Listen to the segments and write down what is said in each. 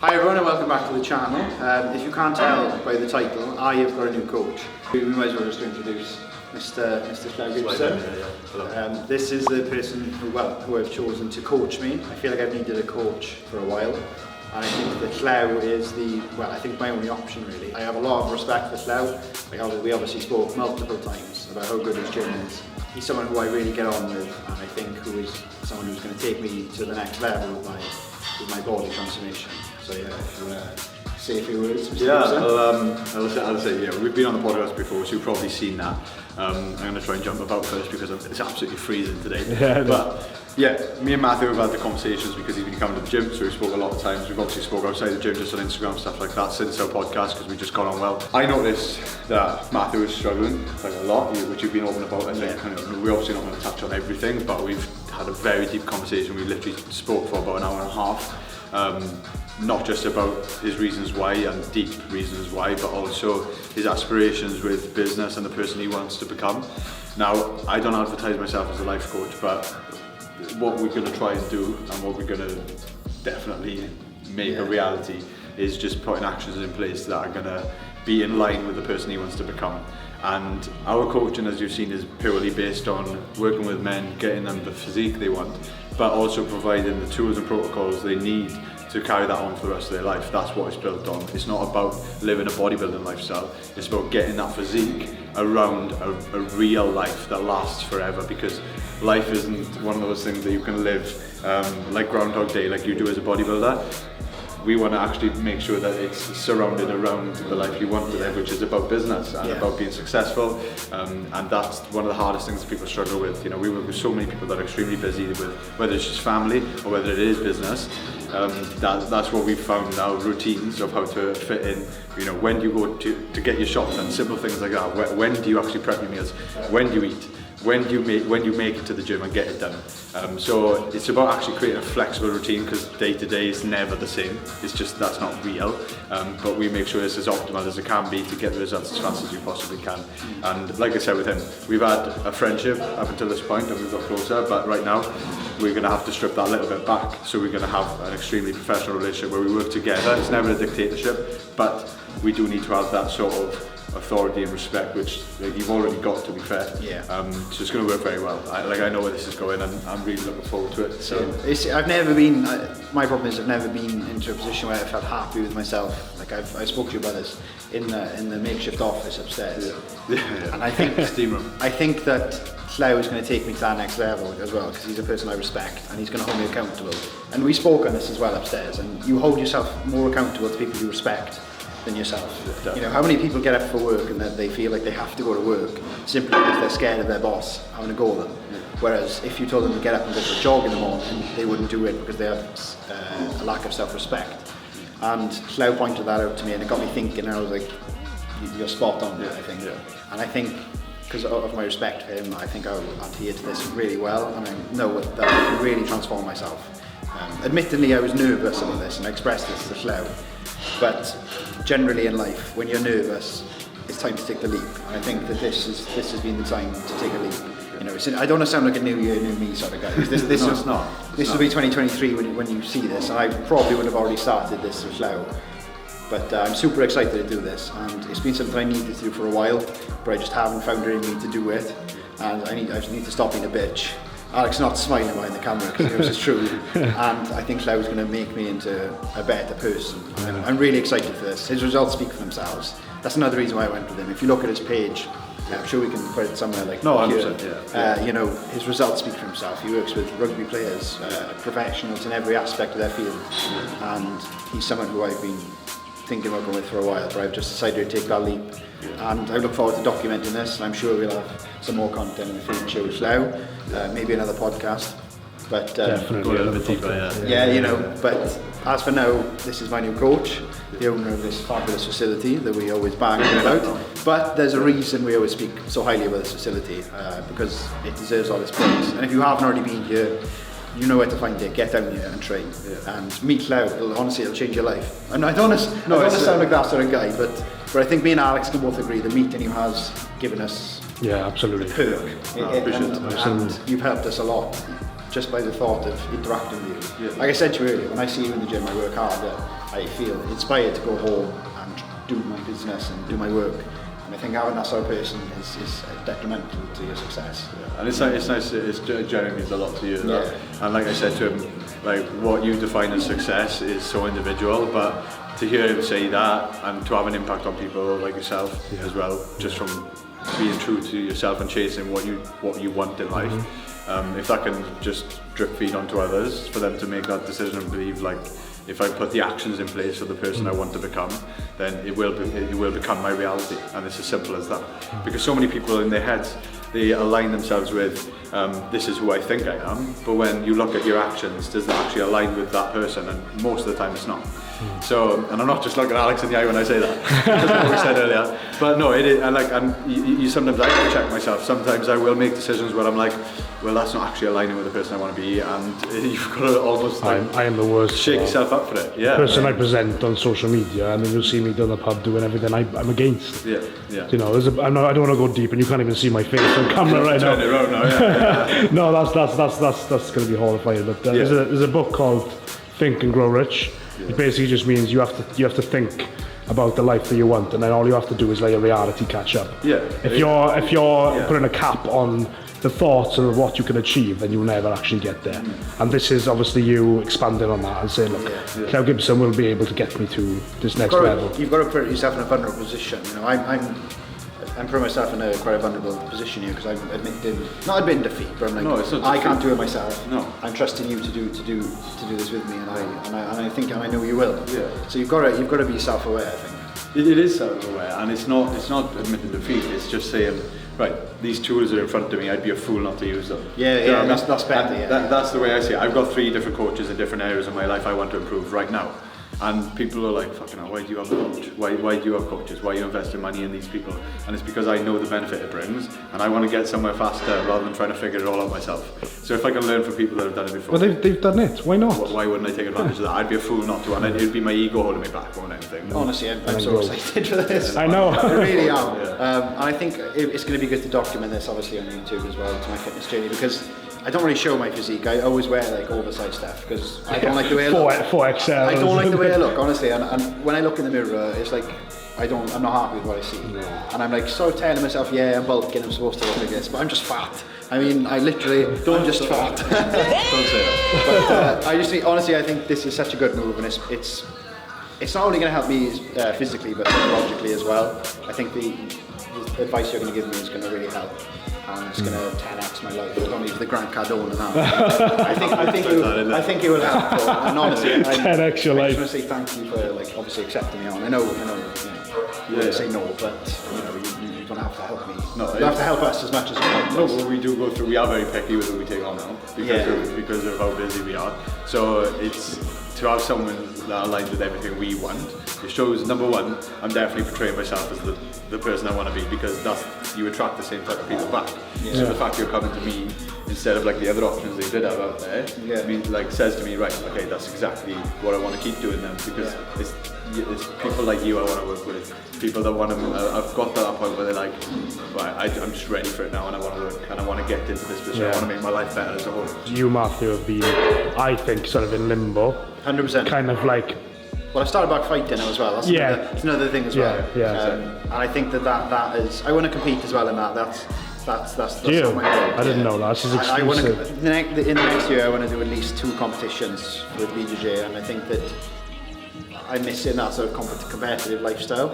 Hi everyone and welcome back to the channel. If you can't tell by the title, I have got a new coach. We might as well just introduce Mr. Slough. This is the person who I've chosen to coach me. I feel like I've needed a coach for a while. And I think that Slough is my only option really. I have a lot of respect for Slough. We obviously spoke multiple times about how good his gym is. He's someone who I really get on with, and I think who is someone who's going to take me to the next level with my body transformation. So yeah, if you want to say a few words. I'll say, we've been on the podcast before, so you've probably seen that. I'm going to try and jump about first because it's absolutely freezing today. But yeah, me and Matthew have had the conversations because he's been coming to the gym, so we spoke a lot of times. We've obviously spoke outside the gym, just on Instagram, stuff like that, since our podcast, because we just got on well. I noticed that Matthew is struggling like a lot, which you've been open about. We're obviously not going to touch on everything, but we've had a very deep conversation. We literally spoke for about an hour and a half. Not just about his reasons why and deep reasons why, but also his aspirations with business and the person he wants to become. Now, I don't advertise myself as a life coach, but what we're going to try and do and what we're going to definitely make a reality is just putting actions in place that are going to be in line with the person he wants to become. And our coaching, as you've seen, is purely based on working with men, getting them the physique they want, but also providing the tools and protocols they need to carry that on for the rest of their life. That's what it's built on. It's not about living a bodybuilding lifestyle. It's about getting that physique around a real life that lasts forever, because life isn't one of those things that you can live like Groundhog Day, like you do as a bodybuilder. We want to actually make sure that it's surrounded around the life you want to live, which is about business and about being successful. And that's one of the hardest things that people struggle with. We work with so many people that are extremely busy with whether it's just family or whether it is business. That's what we've found now, routines of how to fit in. When do you go to get your shop done? Simple things like that. When do you actually prep your meals? When do you eat? When you make it to the gym and get it done. So it's about actually creating a flexible routine, because day to day is never the same. It's just, that's not real. But we make sure it's as optimal as it can be to get the results as fast as you possibly can. And like I said with him, we've had a friendship up until this point and we've got closer, but right now we're going to have to strip that a little bit back. So we're going to have an extremely professional relationship where we work together. It's never a dictatorship, but we do need to have that sort of authority and respect, which you've already got, to be fair. So it's going to work very well. I know where this is going, and I'm really looking forward to it. So I've never been. My problem is I've never been into a position where I felt happy with myself. Like I spoke to you about this in the makeshift office upstairs. And I think steam room. I think that Slough is going to take me to that next level as well, because he's a person I respect and he's going to hold me accountable. And we spoke on this as well upstairs. And you hold yourself more accountable to people you respect than yourself. How many people get up for work and then they feel like they have to go to work simply because they're scared of their boss having a go at them? Whereas if you told them to get up and go for a jog in the morning, they wouldn't do it because they have a lack of self-respect. And Slough pointed that out to me and it got me thinking, and I was like, you're spot on, I think. And I think, because of my respect for him, I think I'll adhere to this really well, and I know that I can really transform myself. Admittedly, I was nervous about this and I expressed this to Slough. But generally in life, when you're nervous, it's time to take the leap. And I think that this has been the time to take a leap. I don't want to sound like a new year, new me sort of guy. This will be 2023 when you see this, and I probably would have already started this with Slough. But I'm super excited to do this, and it's been something I needed to do for a while, but I just haven't found it in me to do it, and I just need to stop being a bitch. Alex not smiling behind the camera because it was just true, and I think Slough is going to make me into a better person. I'm really excited for this. His results speak for themselves. That's another reason why I went with him. If you look at his page, I'm sure we can put it somewhere like here. His results speak for himself. He works with rugby players, professionals in every aspect of their field, and he's someone who I've been thinking about going with for a while, but I've just decided to take that leap. And I look forward to documenting this, and I'm sure we'll have some more content in the future with Slough, maybe another podcast. But definitely a little bit deeper, but as for now, this is my new coach, the owner of this fabulous facility that we always bang about. But there's a reason we always speak so highly about this facility, because it deserves all its praise. And if you haven't already been here, you know where to find it. Get down here and train and meet Slough. It'll change your life. And I don't want to sound like that sort of guy, but I think me and Alex can both agree the meeting you has given us absolutely a perk. And you've helped us a lot just by the thought of interacting with you. Like I said to you earlier, when I see you in the gym, I work harder. I feel inspired to go home and do my business and do my work. And I think having that sort of person is detrimental to your success. Yeah. And it's nice, it's genuinely means a lot to you. And like I said to him, like what you define as success is so individual, but to hear him say that and to have an impact on people like yourself as well, just from being true to yourself and chasing what you want in life. If that can just drip feed onto others for them to make that decision and believe, like, if I put the actions in place for the person I want to become, then it will become my reality, and it's as simple as that. Because so many people in their heads, they align themselves with this is who I think I am, but when you look at your actions, does that actually align with that person? And most of the time it's not. So, and I'm not just looking at Alex in the eye when I say that, that's what we said earlier, but no, it is, and you sometimes I have to check myself. Sometimes I will make decisions where I'm like, well, that's not actually aligning with the person I want to be, and you've got to almost like, I am the worst. Shake yourself up for it. Yeah. Person I present on social media, and then you'll see me down the pub doing everything I'm against. Yeah. You know, I don't want to go deep, and you can't even see my face on camera right now. Turn it around now. Yeah. No, that's going to be horrifying. But there's a book called Think and Grow Rich. It basically just means you have to think about the life that you want, and then all you have to do is let your reality catch up. Yeah. If you're putting a cap on the thoughts of what you can achieve, then you'll never actually get there. And this is obviously you expanding on that and saying, look, Cleo Gibson will be able to get me to this next level. You've got to put yourself in a vulnerable position. You know, I'm putting myself in a quite a vulnerable position here because I'm not admitting defeat, but I'm like, no, it's not I can't do it myself. No. I'm trusting you to do this with me, and I think I know you will. Yeah. So you've got to be self-aware, I think. It is self-aware, and it's not admitting defeat. It's just saying, right, these tools are in front of me. I'd be a fool not to use them. Yeah, that's better. That's the way I see it. I've got 3 different coaches in different areas of my life I want to improve right now. And people are like, fucking hell, why do you have a coach? Why do you have coaches? Why are you investing money in these people? And it's because I know the benefit it brings, and I want to get somewhere faster rather than trying to figure it all out myself. So if I can learn from people that have done it before. Well, they've done it. Why not? Why wouldn't I take advantage of that? I'd be a fool not to, and it'd be my ego holding me back more than anything. Honestly, I'm so excited for this. I know. I really am. And I think it's going to be good to document this, obviously, on YouTube as well, to my fitness journey, because I don't really show my physique. I always wear like oversized stuff because I don't like the way I look. 4XL. I don't like the way I look, honestly. And when I look in the mirror, it's like I'm not happy with what I see. And I'm like sort of telling myself, yeah, I'm bulking, I'm supposed to look like this, but I'm just fat. I mean, I'm just fat. Don't say that. But I just think, honestly, I think this is such a good move, and it's not only going to help me physically, but psychologically as well. I think the advice you're going to give me is going to really help. And it's going to 10x my life. I don't need the Grant Cardone and that. I think it will help. And honestly, 10x your life. I just want to say thank you for like obviously accepting me on. I know, you wouldn't say no, but you don't have to help me. No, you have to help us as much as you want. No, but we are very picky with who we take on now because of how busy we are. So it's to have someone that aligns with everything we want. It shows, number one, I'm definitely portraying myself as the person I want to be, because you attract the same type of people back. So the fact you're coming to me instead of like the other options they did have out there, says to me, right, okay, that's exactly what I want to keep doing then, because it's people like you I want to work with, people that want to, I've got to that point where they're like, right, I'm just ready for it now, and I want to work, and I want to get into this position, I want to make my life better as a whole. You, Matthew, have been, I think, sort of in limbo. 100%. Kind of like... Well, I started back fighting now as well. That's another thing as well. And I think that is. I want to compete as well in that. That's do you? my goal. I didn't know that. This is exclusive. In the next year, I want to do at least 2 competitions with BJJ, and I think that I'm missing that sort of competitive lifestyle.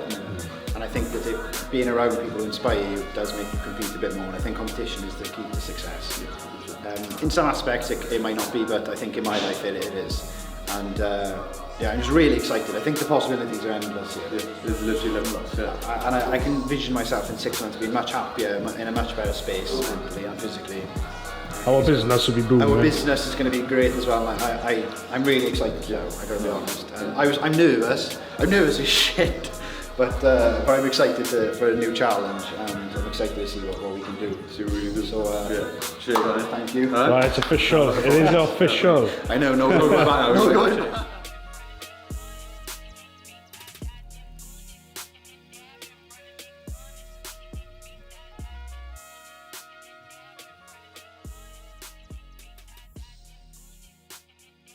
And I think that being around people who inspire you does make you compete a bit more. And I think competition is the key to success. In some aspects, it might not be, but I think in my life it is. And I'm just really excited. I think the possibilities are endless here. It's literally limitless. And I can envision myself in 6 months being much happier, in a much better space mentally and physically. Our business will be booming. Our business is going to be great as well. I'm really excited now. I gotta be honest. I'm nervous. I'm nervous as shit. But I'm excited for a new challenge, and I'm excited to see what we can do. See what we can do. So, cheers, thank you. Right, it's official. It is official. I know, no good.